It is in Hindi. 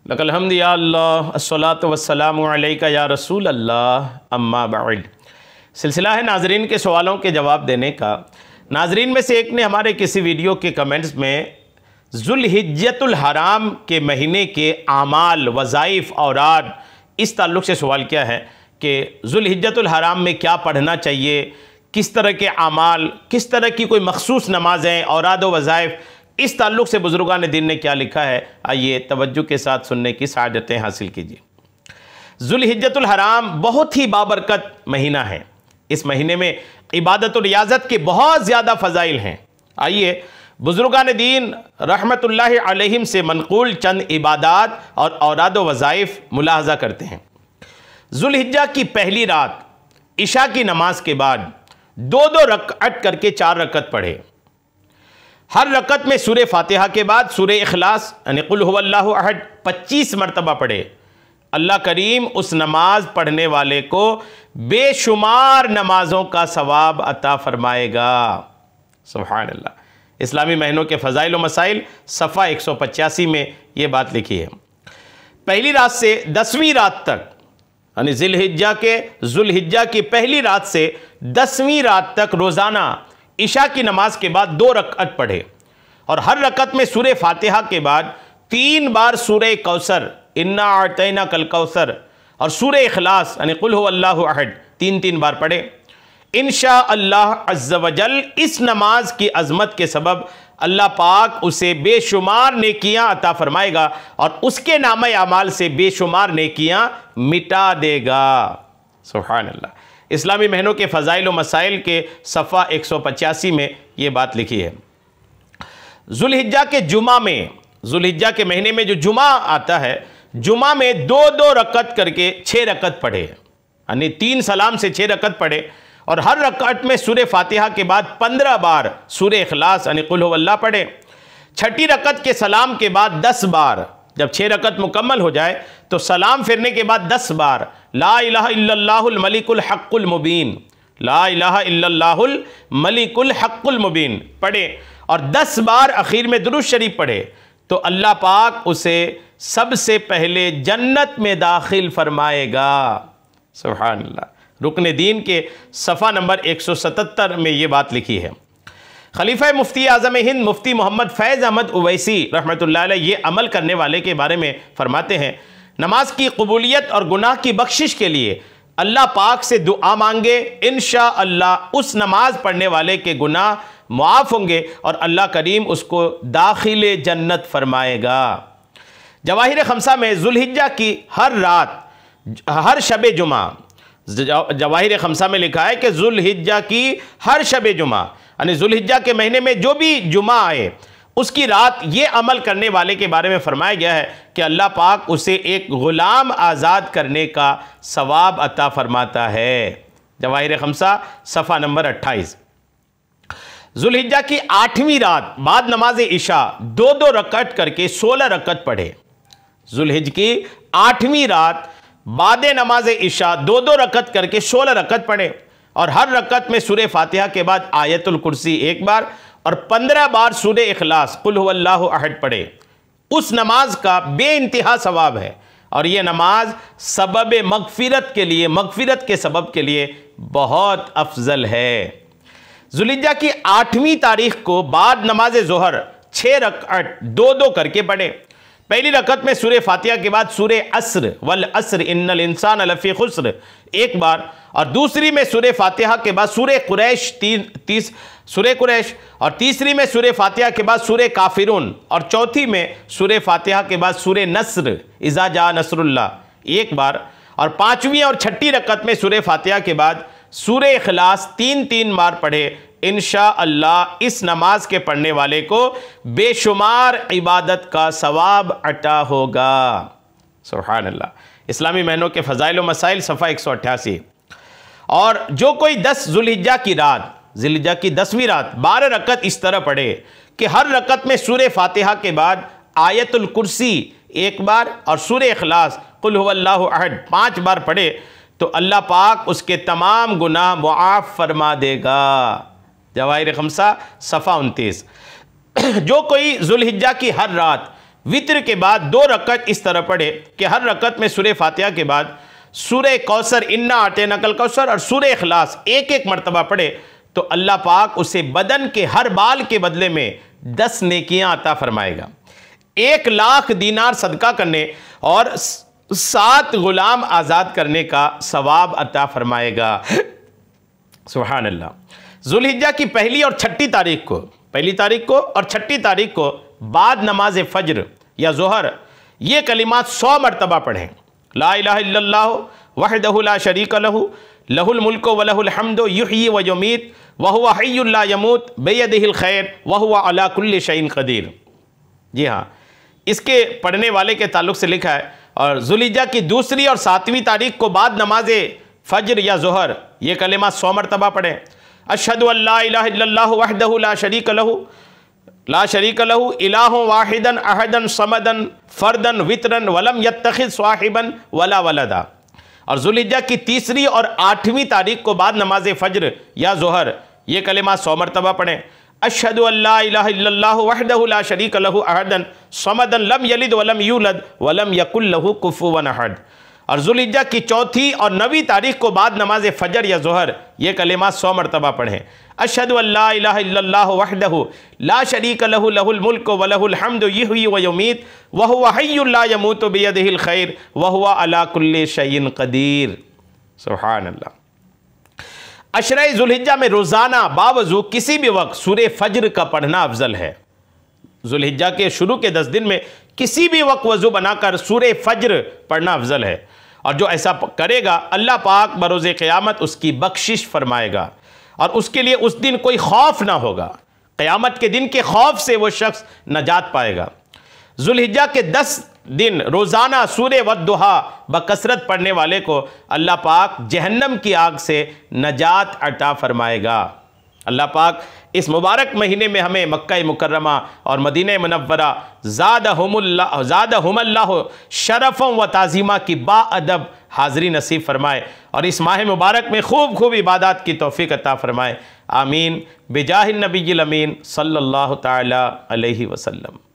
लकल हम्द या अल्लाह अस्सलातु वस्सलामु अलैका या रसूल अल्लाह अम्मा बअद। सिलसिला है नाजरीन के सवालों के जवाब देने का। नाजरीन में से एक ने हमारे किसी वीडियो के कमेंट्स में ज़ुल्हिज्जतुल हराम के महीने के आमाल, वज़ाइफ़, औराद इस ताल्लुक़ से सवाल किया है कि ज़ुल्हिज्जतुल हराम में क्या पढ़ना चाहिए, किस तरह के आमाल, किस तरह की कोई मखसूस नमाज़ें, औराद व वज़ाइफ़, इस ताल्लुक़ से बुज़ुर्गान दीन ने क्या लिखा है। आइए तवज्जो के साथ सुनने की सआदतें हासिल कीजिए। ज़ुल्हिज्जतुल हराम बहुत ही बाबरकत महीना है। इस महीने में इबादत और रियाज़त के बहुत ज़्यादा फ़ज़ाइल हैं। आइए बुज़ुर्गान दीन रहमतुल्लाहि अलैहिम से मनक़ूल चंद इबादात और औराद व वज़ाइफ़ मुलाहज़ा करते हैं। ज़ुल्हिज्जा की पहली रात इशा की नमाज के बाद दो दो रकअत करके 4 रकअत पढ़े। हर रकत में सूरे फातिहा के बाद सूरे इखलास यानी कुल हुवल्लाहु अहद 25 मरतबा पढ़े। अल्लाह करीम उस नमाज पढ़ने वाले को बेशुमार नमाजों का सवाब अता फरमाएगा। सुभान अल्लाह। इस्लामी महीनों के फ़ज़ाइल व मसाइल सफ़ा 185 में ये बात लिखी है। पहली रात से 10वीं रात तक यानी ज़ुल्हिज्जा की पहली रात से 10वीं रात तक रोज़ाना इशा की नमाज के बाद 2 रकअत पढ़े और हर रकअत में सूरे फातिहा के बाद 3 बार सूरे कौसर, इन्ना अतैना कल कौसर, और सूरे इखलास यानी कुल हुवल्लाहु अहद 3-3 बार पढ़े। इंशा अल्लाह अज़्ज़ व जल इस नमाज की अज़मत के सबब अल्लाह पाक उसे बेशुमार नेकियां अता फरमाएगा और उसके नामे अमाल से बेशुमार नेकियां मिटा देगा। सुभान अल्लाह। इस्लामी महीनों के फ़ज़ाइल व मसाइल के सफ़ा 185 में ये बात लिखी है। ज़ुल्हिज्जा के जुमा में, ज़ुल्हिज्जा के महीने में जो जुमा आता है, जुमा में 2-2 रकअत करके 6 रकअत पढ़े यानी 3 सलाम से 6 रकअत पढ़े और हर रकअत में सूरे फातिहा के बाद 15 बार सूरे इखलास यानी कुल हुवल्लाह पढ़े। छठी रकअत के सलाम के बाद 10 बार, जब 6 रकअत मुकम्मल हो जाए तो सलाम फिरने के बाद 10 बार ला इलाहा इल्लल्लाहुल मलिकुल हक़्क़ुल मुबीन, ला इलाहा इल्लल्लाहुल मलिकुल हक़्क़ुल मुबीन पढ़े और 10 बार आखिर में दुरूद शरीफ पढ़े तो अल्लाह पाक उसे सबसे पहले जन्नत में दाखिल फरमाएगा। सुभान अल्लाह। रुकन दीन के सफ़ा नंबर 177 में ये बात लिखी है। खलीफा मुफ्ती आज़म हिंद मुफ्ती मोहम्मद फैज़ अहमद उवैसी रहमतुल्लाह अलैह ये अमल करने वाले के बारे में फरमाते हैं, नमाज की कबूलियत और गुनाह की बख्शिश के लिए अल्लाह पाक से दुआ मांगे, इंशा अल्लाह उस नमाज पढ़ने वाले के गुनाह मुआफ़ होंगे और अल्लाह करीम उसको दाखिले जन्नत फरमाएगा। जवाहिर खमसा में ज़ुल्हिज्जा की हर रात, हर शब जुमा, जवाहिर खमसा में लिखा है कि ज़ुल्हिज्जा की हर शब जुमा यानी ज़ुल्हिज्जा के महीने में जो भी जुमा आए उसकी रात ये अमल करने वाले के बारे में फरमाया गया है कि अल्लाह पाक उसे एक ग़ुलाम आज़ाद करने का सवाब अता फरमाता है। जवाहिर खमसा सफ़ा नंबर 28। ज़ुल्हिज्जा की 8वीं रात बाद नमाज इशा 2-2 रकअत करके 16 रकअत पढ़े। ज़ुल्हिज्जा की 8वीं रात बाद नमाज इशा 2-2 रकअत करके 16 रकअत पढ़े और हर रकअत में सूरे फातिहा के बाद आयतुल कुर्सी 1 बार और 15 बार सूरे इखलास कुल हुवल्लाहु अहद पढ़े। उस नमाज का बेइंतहा सवाब है और यह नमाज सबब मगफिरत के लिए, मगफिरत के सबब के लिए बहुत अफजल है। ज़ुल्हिज्जा की 8वीं तारीख को बाद नमाज ज़ोहर 6 रकअत 2-2 करके पढ़े। पहली रकअत में सूरे फातिहा के बाद सूरे अस्र वल अस्र इन्नल इंसान लफ़ी खुस्र 1 बार और दूसरी में सूरे फातिहा के बाद सूरे कुरैश सूरे कुरैश और तीसरी में सूरे फातिहा के बाद सूरे काफिरून और चौथी में सूरे फातिहा के बाद सूरे नस्र इज़ा जा नस्रुल्लाह 1 बार और 5वीं और 6ठी रकअत में सूरे फातिहा के बाद सूरे इखलास 3-3 बार पढ़े। इंशा अल्लाह इस नमाज के पढ़ने वाले को बेशुमार इबादत का सवाब अता होगा। सुभान अल्लाह। इस्लामी महीनों के फ़ज़ाइल व मसाइल सफ़ा 188। और जो कोई 10 ज़ुल्हिज्जा की रात, ज़ुल्हिज्जा की 10वीं रात 12 रकअत इस तरह पढ़े कि हर रकअत में सूरे फातिहा के बाद आयतुल कुर्सी 1 बार और सूरे इखलास कुल हुवल्लाहु अहद 5 बार पढ़े तो अल्लाह पाक उसके तमाम गुनाह मुआफ़ फरमा देगा। जवाहिर खमसा सफ़ा 29। जो कोई ज़ुल्हिज्जा की हर रात वित्र के बाद 2 रकत इस तरह पढ़े कि हर रकत में सूरह फातिहा के बाद सूरह कौसर, इन्ना अतैनाकल कौसर और सूरह इखलास एक मरतबा पढ़े तो अल्लाह पाक उसे बदन के हर बाल के बदले में 10 नेकियां अता फरमाएगा। 1 लाख दीनार सदका करने और 7 गुलाम आज़ाद करने का सवाब अता फरमाएगा। सुभान अल्लाह। जुल्हिज्जा की पहली और छठी तारीख को, पहली तारीख को और छठी तारीख को बाद नमाज फज्र या ज़ोहर ये कलिमात 100 मरतबा पढ़ें। ला इलाहा इल्लल्लाह वहदहु ला शरीका लहु लहुल मुल्कु व लहुल हम्दु युहयी व युमीत व हुवा हय्युल ला यमूत बियदिहिल खैर व हुवा अला कुल्लि शैइन क़दीर। जी हाँ, इसके पढ़ने वाले के ताल्लुक़ से लिखा है। और जुल्हिज्जा की दूसरी और 7वीं तारीख को बाद नमाज फज्र या ज़ोहर ये कलिमात 100 मरतबा पढ़ें। अशहदु अल्ला इलाहा इल्लल्लाह वहदहु ला शरीक लहु इलाहु वाहिदन अहदन समदन फर्दन वित्रन वलम यत्तखिज़ स्वाहिबन वला वलदा। और जुल्हिज्जा की तीसरी और 8वीं तारीख को बाद नमाज फज्र या ज़ोहर ये कलिमात 100 मरतबा पढ़ें। अशहदु अल्ला इलाहा इल्लल्लाह वहदहु ला शरीक लहु अहदन समदन लम यलिद वलम यूलद वलम यकुल लहु कुफुवन अहद। और जुल्हिज्जा की चौथी और 9वीं तारीख को बाद नमाज फजर या ज़ोहर ये कलिमात 100 मरतबा पढ़ें। अशहदु अल्ला इलाहा इल्लल्लाह वहदहु ला शरीक लहु लहुल मुल्कु व लहुल हम्दु युहयी व युमीत व हुवा हय्युल ला यमूतु बियदिहिल खैर व हुवा अला कुल्लि शैइन क़दीर। सुभान अल्लाह। अशरे जुल्हिज्जा में रोज़ाना बावजू किसी भी वक्त सूरह फज्र का पढ़ना अफजल है। जुल्हिज्जा के शुरू के 10 दिन में किसी भी वक्त वज़ू बनाकर सूरह फज्र पढ़ना अफजल है। और जो ऐसा करेगा अल्लाह पाक बरोज़े क़यामत उसकी बख्शिश फरमाएगा और उसके लिए उस दिन कोई खौफ ना होगा। क़यामत के दिन के खौफ से वो शख्स नजात पाएगा। जुल्हिज्जा के 10 दिन रोज़ाना सूरह वद्दुहा बकसरत पढ़ने वाले को अल्लाह पाक जहन्नम की आग से नजात अता फरमाएगा। अल्लाह पाक इस मुबारक महीने में हमें मक्का मुकर्रमा और मदीना मुनव्वरा ज़ादहुमुल्लाह शरफ़ों व ताज़ीमा की बाअदब हाज़री नसीब फरमाए और इस माह मुबारक में खूब खूब इबादत की तौफ़ीक़ अता फरमाए। आमीन बिजाहिन नबील अमीन सल्लल्लाहु तआला अलैहि वसल्लम।